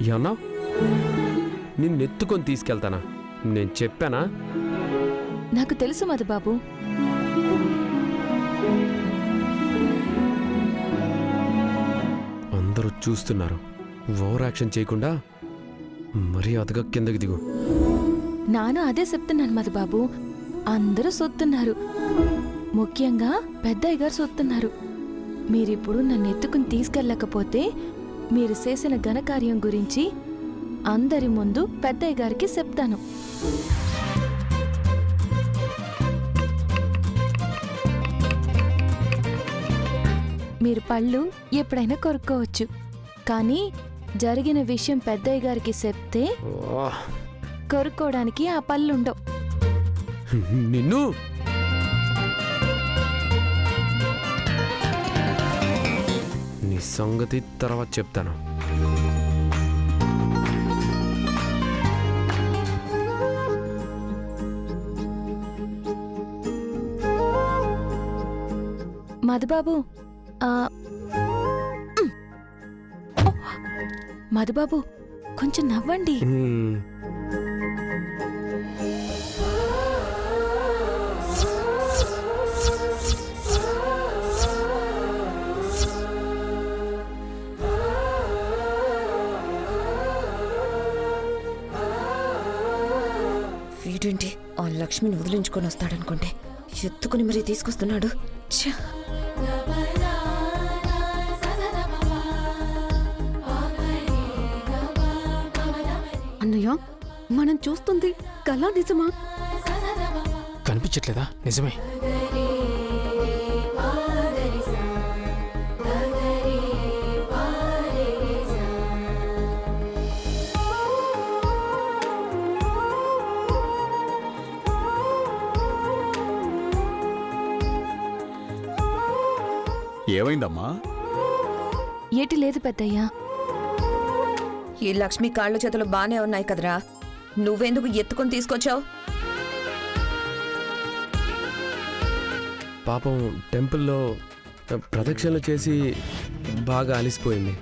ఏమన్నా నిన్నెత్తుకొని తీసుకెళ్తానా? నేను చెప్పానా? నాకు తెలుసు మధుబాబు. అందరూ చూస్తున్నారు. ఓవర్ యాక్షన్ చేయకుండా మర్యాదగా కిందకి దిగు. నాను అదే చెప్తున్నాను మధుబాబు. అందరూ సొత్తున్నారు, ముఖ్యంగా పెద్దయ్య గారు సొత్తున్నారు. మీరిప్పుడు నన్ను ఎత్తుకుని తీసుకెళ్ళకపోతే మీరు చేసిన ఘనకార్యం గురించి అందరి ముందు పెద్దయ్య గారికి చెప్తాను. మీరు పళ్ళు ఎప్పుడైనా కొరుక్కోవచ్చు, కానీ జరిగిన విషయం పెద్దయ్య గారికి చెప్తే కొరుక్కోవడానికి ఆ పళ్ళుండవు. నిన్ను నీ సంగతి తర్వాత చెప్తాను. మధుబాబు, మధుబాబు కొంచెం నవ్వండి. వీడేంటి ఆ లక్ష్మిని వదిలించుకొని వస్తాడనుకుంటే ఎత్తుకుని మరీ తీసుకొస్తున్నాడు. అన్నయ్య, మనం చూస్తుంది కళ నిజమా? కనిపించట్లేదా? నిజమే. ఏమైందమ్మా? ఏటి లేదు పెద్దయ్యా. ఈ లక్ష్మి కాళ్ళు చేతులు బానే ఉన్నాయి కదరా, నువ్వెందుకు ఎత్తుకుని తీసుకొచ్చావు? పాపం టెంపుల్లో ప్రదక్షిణలు చేసి బాగా అలిసిపోయింది,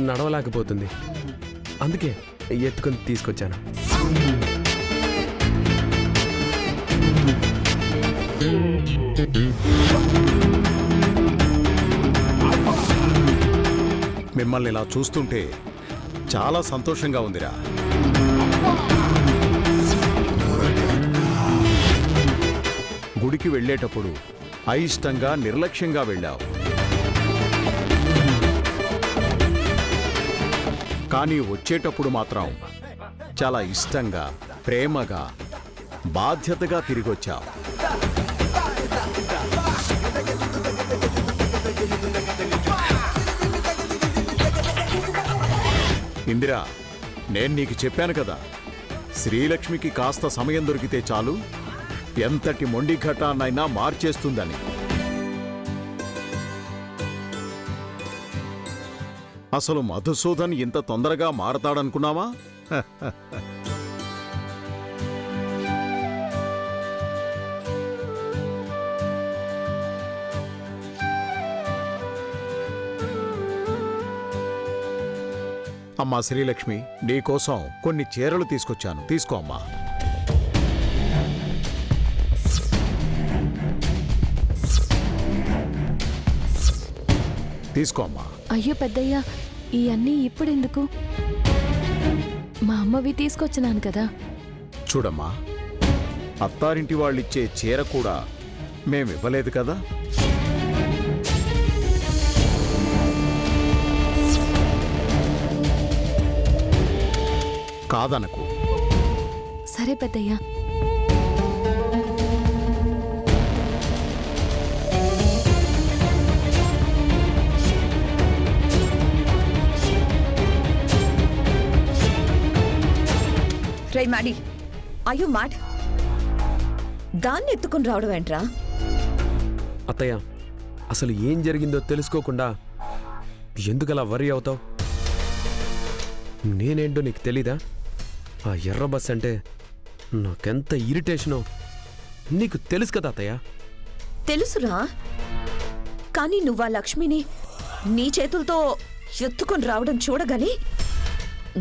నడవలేకపోతుంది. అందుకే ఎత్తుకొని తీసుకొచ్చాను. మిమ్మల్ని ఇలా చూస్తుంటే చాలా సంతోషంగా ఉందిరా. గుడికి వెళ్ళేటప్పుడు అయిష్టంగా నిర్లక్ష్యంగా వెళ్ళావు, కానీ వచ్చేటప్పుడు మాత్రం చాలా ఇష్టంగా, ప్రేమగా, బాధ్యతగా తిరిగొచ్చావు. ఇందిరా, నేను నీకు చెప్పాను కదా, శ్రీలక్ష్మికి కాస్త సమయం దొరికితే చాలు ఎంతటి మొండి ఘటాన్నైనా మార్చేస్తుందని. అసలు మధుసూదన్ ఇంత తొందరగా మారతాడనుకున్నావా? అమ్మా శ్రీలక్ష్మి, నీకోసం కొన్ని చీరలు తీసుకొచ్చాను, తీసుకో అమ్మా. తీసుకో అమ్మా. అయ్యో పెద్దయ్యా, ఇవన్నీ ఇప్పుడెందుకు? మా అమ్మవి తీసుకొచ్చినాను కదా. చూడమ్మా, అత్తారింటి వాళ్ళిచ్చే చీర కూడా మేమివ్వలేదు కదా. కాదనకు. సరే పెద్దయ్యా. రే మాడి, అయ్యో మాట, దాన్ని ఎత్తుకుని రావడం ఏంట్రా? అత్తయ్య, అసలు ఏం జరిగిందో తెలుసుకోకుండా ఎందుకలా వరి అవుతావు? నేనేంటో నీకు తెలీదా? ఆ ఎర్ర బస్ అంటే నాకెంత ఇరిటేషనో నీకు తెలుసు కదా అత్తయ్య. తెలుసురా, కానీ నువ్వా లక్ష్మిని నీ చేతులతో ఎత్తుకొని రావడం చూడగానే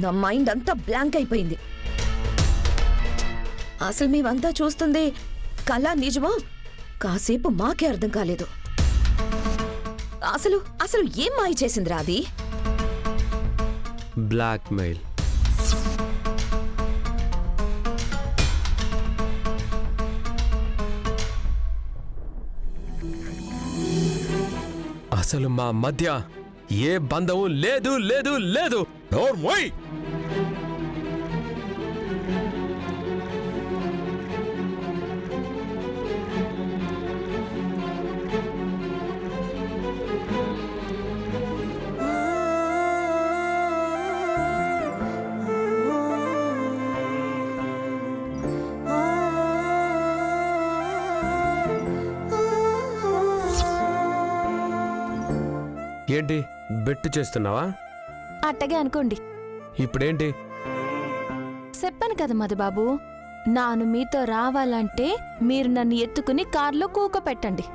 నా మైండ్ అంతా బ్లాంక్ అయిపోయింది. అసలు మేమంతా చూస్తుంది కళ నిజమా కాసేపు మాకే అర్థం కాలేదు. అసలు అసలు ఏం మాయ చేసిందిరా అది? బ్లాక్మెయిల్. అసలు మా మధ్య ఏ బంధము లేదు లేదు లేదు. నోర్మోయ్! ఏంటి బెట్టు చేస్తున్నావా? అట్టగే అనుకోండి. ఇప్పుడేంటి? చెప్పాను కదా మధుబాబు, నాను మీతో రావాలంటే మీరు నన్ను ఎత్తుకుని కార్లో కూకపెట్టండి.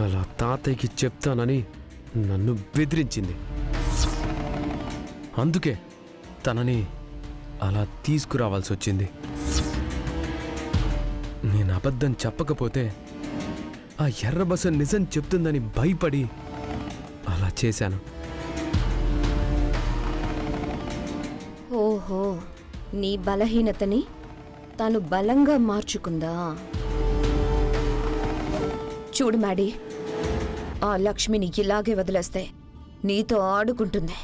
అలా తాతయ్యకి చెప్తానని నన్ను బెదిరించింది. అందుకే తనని అలా తీసుకురావాల్సి వచ్చింది. నేను అబద్ధం చెప్పకపోతే ఆ ఎర్రబస నిజం చెప్తుందని భయపడి అలా చేశాను. ఓహో, నీ బలహీనతని తను బలంగా మార్చుకుందా? చూడు మ్యాడీ, ఆ లక్ష్మిని ఇలాగే వదిలేస్తే నీతో ఆడుకుంటుంది.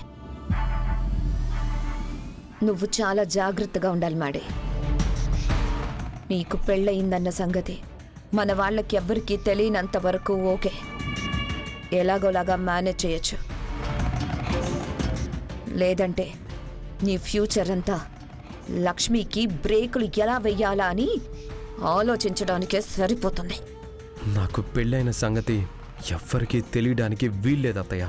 నువ్వు చాలా జాగ్రత్తగా ఉండాలి మ్యాడీ. నీకు పెళ్ళయిందన్న సంగతి మన వాళ్ళకెవ్వరికీ తెలియనంత వరకు ఓకే, ఎలాగోలాగా మేనేజ్ చేయొచ్చు. లేదంటే నీ ఫ్యూచర్ అంతా లక్ష్మికి బ్రేకులు ఎలా వెయ్యాలా అని ఆలోచించడానికే సరిపోతుంది. నాకు పెళ్ళైన సంగతి ఎవ్వరికీ తెలియడానికి వీల్లేదు అత్తయ్య.